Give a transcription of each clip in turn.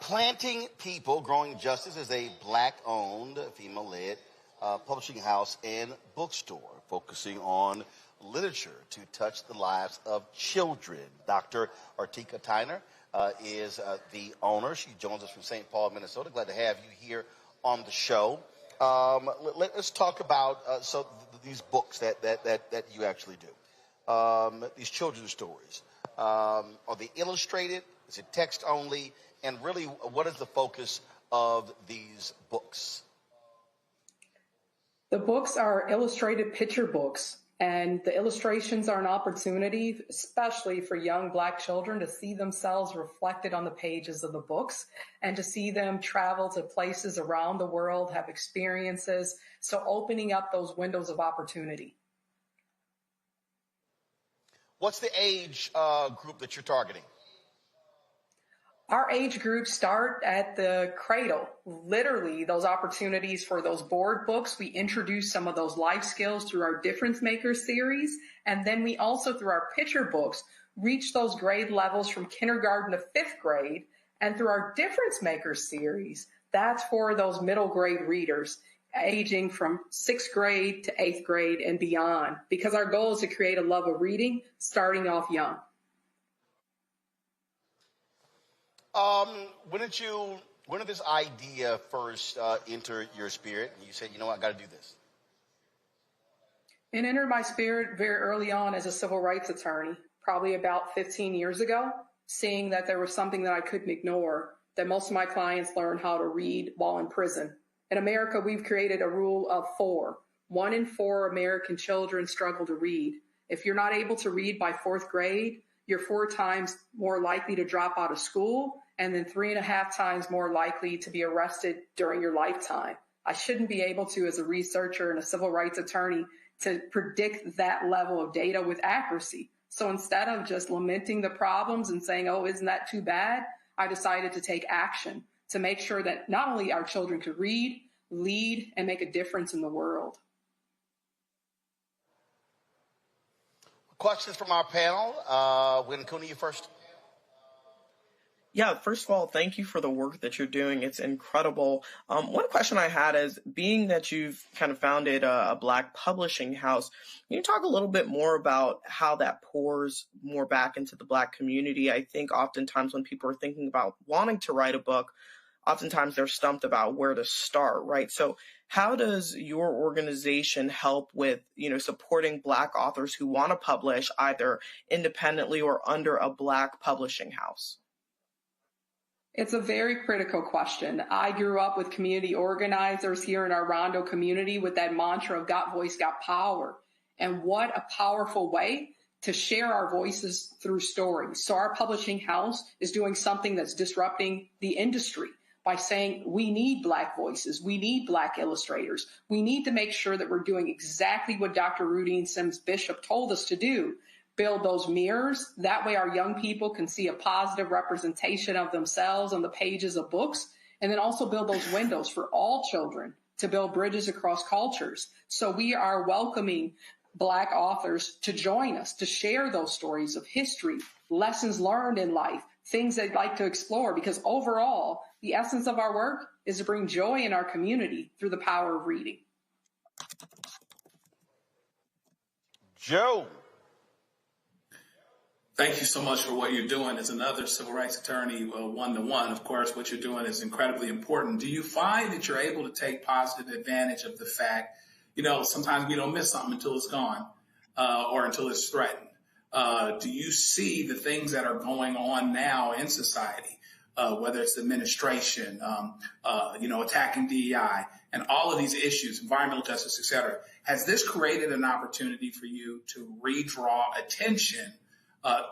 Planting People, Growing Justice is a black-owned, female-led publishing house and bookstore focusing on literature to touch the lives of children. Dr. Artika Tyner is the owner. She joins us from St. Paul, Minnesota. Glad to have you here on the show. Let's talk about these books that you actually do. These children's stories. Are they illustrated? Is it text only? And really, what is the focus of these books? The books are illustrated picture books, and the illustrations are an opportunity, especially for young Black children, to see themselves reflected on the pages of the books and to see them travel to places around the world, have experiences. So opening up those windows of opportunity. What's the age group that you're targeting? Our age groups start at the cradle. Literally, those opportunities for those board books, we introduce some of those life skills through our Difference Makers series. And then we also, through our picture books, reach those grade levels from kindergarten to fifth grade. And through our Difference Makers series, that's for those middle grade readers, aging from sixth grade to eighth grade and beyond, because our goal is to create a love of reading starting off young. When did this idea first enter your spirit and you said, you know what, I got to do this? It entered my spirit very early on as a civil rights attorney, probably about 15 years ago, seeing that there was something that I couldn't ignore, that most of my clients learned how to read while in prison. In America, we've created a rule of 4. 1 in 4 American children struggle to read. If you're not able to read by 4th grade, you're 4 times more likely to drop out of school, and then 3.5 times more likely to be arrested during your lifetime. I shouldn't be able to, as a researcher and a civil rights attorney, to predict that level of data with accuracy. So instead of just lamenting the problems and saying, oh, isn't that too bad? I decided to take action to make sure that not only our children could read, lead, and make a difference in the world. Questions from our panel. Winkuna, you first. Yeah, first of all, thank you for the work that you're doing. It's incredible. One question I had is, being that you've kind of founded a Black publishing house, can you talk a little bit more about how that pours more back into the Black community? I think oftentimes when people are thinking about wanting to write a book, oftentimes they're stumped about where to start, right? So how does your organization help with, supporting Black authors who want to publish either independently or under a Black publishing house? It's a very critical question. I grew up with community organizers here in our Rondo community with that mantra of got voice, got power. And what a powerful way to share our voices through stories. So our publishing house is doing something that's disrupting the industry by saying we need Black voices, we need Black illustrators, we need to make sure that we're doing exactly what Dr. Rudine Sims Bishop told us to do, build those mirrors. That way our young people can see a positive representation of themselves on the pages of books, and then also build those windows for all children to build bridges across cultures. So we are welcoming Black authors to join us, to share those stories of history, lessons learned in life, things they'd like to explore, because overall, the essence of our work is to bring joy in our community through the power of reading. Joe. Thank you so much for what you're doing as another civil rights attorney, one-to-one. Of course, what you're doing is incredibly important. Do you find that you're able to take positive advantage of the fact, sometimes we don't miss something until it's gone or until it's threatened? Do you see the things that are going on now in society, whether it's administration, attacking DEI, and all of these issues, environmental justice, et cetera? Has this created an opportunity for you to redraw attention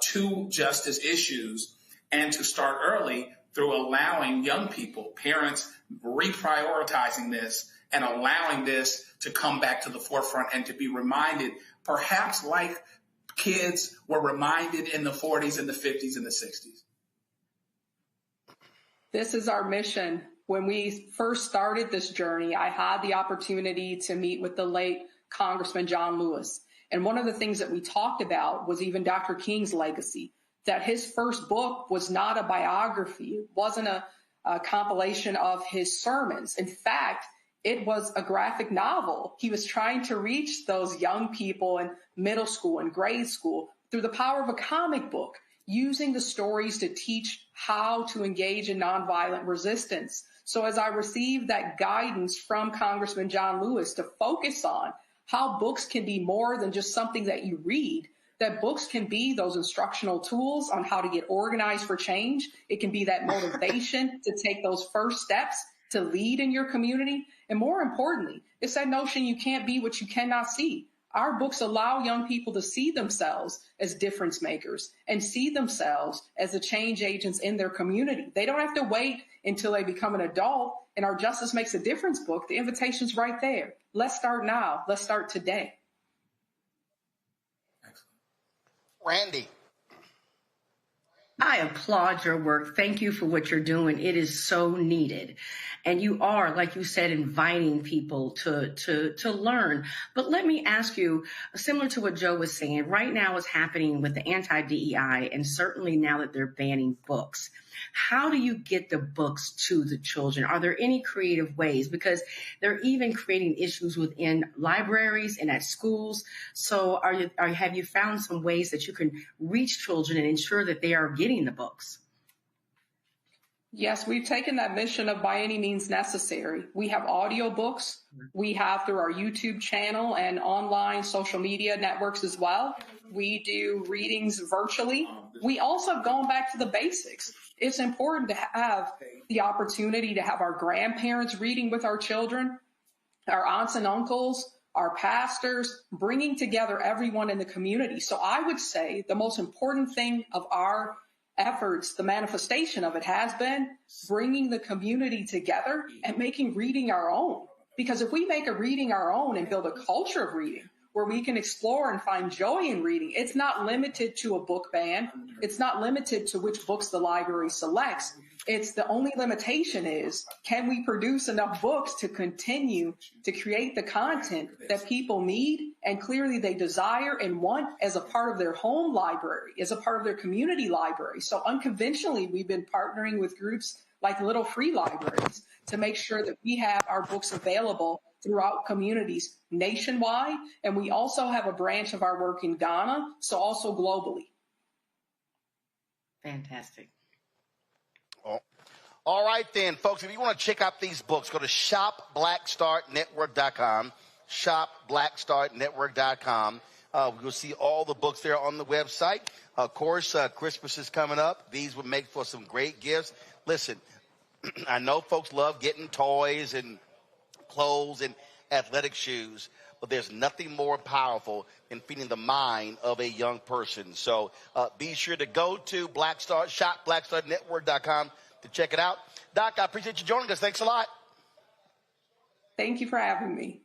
to justice issues and to start early through allowing young people, parents, reprioritizing this and allowing this to come back to the forefront and to be reminded, perhaps like kids were reminded in the 40s and the 50s and the 60s? This is our mission. When we first started this journey, I had the opportunity to meet with the late Congressman John Lewis. And one of the things that we talked about was even Dr. King's legacy. that his first book was not a biography. It wasn't a compilation of his sermons. In fact, it was a graphic novel. He was trying to reach those young people in middle school and grade school through the power of a comic book, using the stories to teach how to engage in nonviolent resistance. So as I received that guidance from Congressman John Lewis to focus on how books can be more than just something that you read, that books can be those instructional tools on how to get organized for change. It can be that motivation to take those first steps to lead in your community. And more importantly, it's that notion you can't be what you cannot see. Our books allow young people to see themselves as difference makers and see themselves as the change agents in their community. They don't have to wait until they become an adult. In our Justice Makes a Difference book, the invitation's right there. Let's start now. Let's start today. Randy. I applaud your work. Thank you for what you're doing. It is so needed. And you are, like you said, inviting people to learn. But let me ask you, similar to what Joe was saying, right now what's happening with the anti-DEI, and certainly now that they're banning books. How do you get the books to the children? Are there any creative ways? Because they're even creating issues within libraries and at schools. So have you found some ways that you can reach children and ensure that they are getting the books? Yes, we've taken that mission of by any means necessary. We have audiobooks. We have through our YouTube channel and online social media networks as well. We do readings virtually. We also have gone back to the basics. It's important to have the opportunity to have our grandparents reading with our children, our aunts and uncles, our pastors, bringing together everyone in the community. So I would say the most important thing of our efforts, the manifestation of it has been bringing the community together and making reading our own. Because if we make a reading our own and build a culture of reading where we can explore and find joy in reading, it's not limited to a book ban. It's not limited to which books the library selects. It's the only limitation is, can we produce enough books to continue to create the content that people need and clearly they desire and want as a part of their home library, as a part of their community library. So unconventionally, we've been partnering with groups like Little Free Libraries to make sure that we have our books available throughout communities nationwide. And we also have a branch of our work in Ghana, so also globally. Fantastic. All right, then, folks, if you want to check out these books, go to shopblackstartnetwork.com, shopblackstartnetwork.com. You'll see all the books there on the website. Of course, Christmas is coming up. These would make for some great gifts. Listen, I know folks love getting toys and clothes and athletic shoes, but there's nothing more powerful than feeding the mind of a young person. So be sure to go to shopblackstartnetwork.com to check it out. Doc, I appreciate you joining us. Thanks a lot. Thank you for having me.